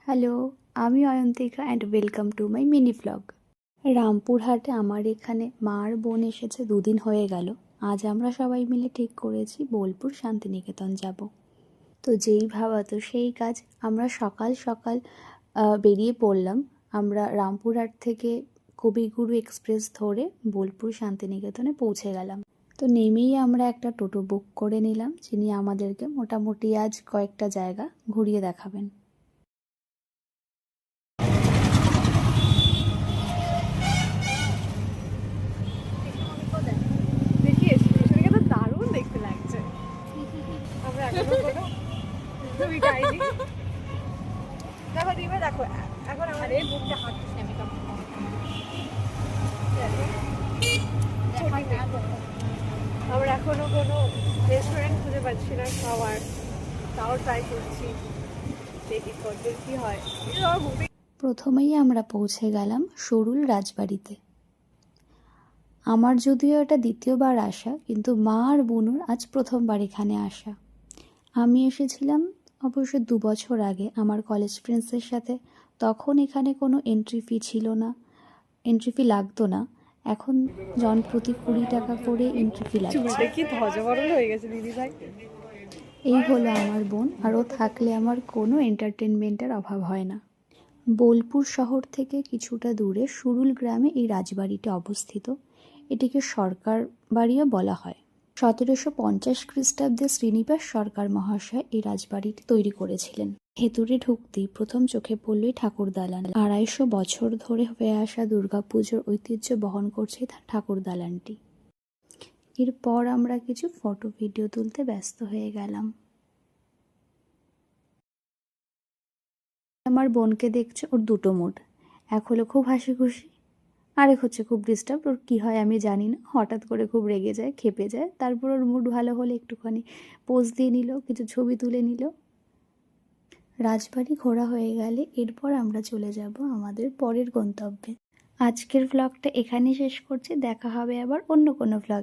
Hello, আমি Ayantika and welcome to my mini vlog. রামপুরহাটে আমার এখানে মা আর বোন এসেছে 2 দিন হয়ে গেল। আজ আমরা সবাই মিলে ঠিক করেছি বোলপুর শান্তিনিকেতন যাব। তো যেই ভাবা তো সেই কাজ, আমরা সকাল সকাল বেরিয়ে পড়লাম। আমরা রামপুরহাট থেকে কবিগুরু এক্সপ্রেস ধরে বোলপুর শান্তিনিকেতনে পৌঁছে গেলাম। তো নেমেই আমরা একটা টোটো বুক করে নিলাম, যিনি আমাদেরকে মোটামুটি আজ কয়েকটা জায়গা ঘুরিয়ে দেখাবেন। আমরা এখনো কোনো রেস্টুরেন্ট খুঁজে পাচ্ছি না খাওয়ার, তাও ট্রাই করছি, দেখি কতদূর কি হয়। প্রথমেই আমরা পৌঁছে গেলাম সরুল রাজবাড়িতে। আমার যদিও এটা দ্বিতীয়বার আসা, কিন্তু মা আর বুনুর আজ প্রথমবার এখানে আসা। আমি এসেছিলাম অবশ্য 2 বছর আগে আমার কলেজ ফ্রেন্ডসের সাথে। তখন এখানে কোনো এন্ট্রি ফি ছিল না, এন্ট্রি ফি লাগতো না। এখন জন প্রতি 20 টাকা করে এন্ট্রি ফি লাগছে। কি ধ্বজাবরণ হয়ে গেছে দিদি ভাই। এই হলো আমার বোন, আর ও থাকলে আমার কোনো এন্টারটেনমেন্টের অভাব হয় না। বোলপুর শহর থেকে কিছুটা দূরে সুরুল গ্রামে এই রাজবাড়িটি অবস্থিত। এটিকে সরকার বাড়িও বলা হয়। 1750 খ্রিস্টাব্দে শ্রীনিবাস সরকার মহাশয় এই রাজবাড়িটি তৈরি করেছিলেন। ভেতরে ঢুকতেই প্রথম চোখে পড়লই ঠাকুর দালান। 250 বছর ধরে হয়ে আসা দুর্গাপুজোর ঐতিহ্য বহন করছে ঠাকুর দালানটি। এরপর আমরা কিছু ফটো ভিডিও তুলতে ব্যস্ত হয়ে গেলাম। আমার বোনকে দেখছে, ওর 2টো মুড। এক হলো খুব হাসি খুশি, আরেক হচ্ছে খুব ডিস্টার্ব। ওর কী হয় আমি জানি না, হঠাৎ করে খুব রেগে যায়, খেপে যায়। তারপর ওর মুড ভালো হলে একটুখানি পোজ দিয়ে নিল, কিছু ছবি তুলে নিল। রাজবাড়ি ঘোরা হয়ে গেলে এরপর আমরা চলে যাব আমাদের পরের গন্তব্যে। আজকের ভ্লগটা এখানেই শেষ করছি। দেখা হবে আবার অন্য কোনো ভ্লগ।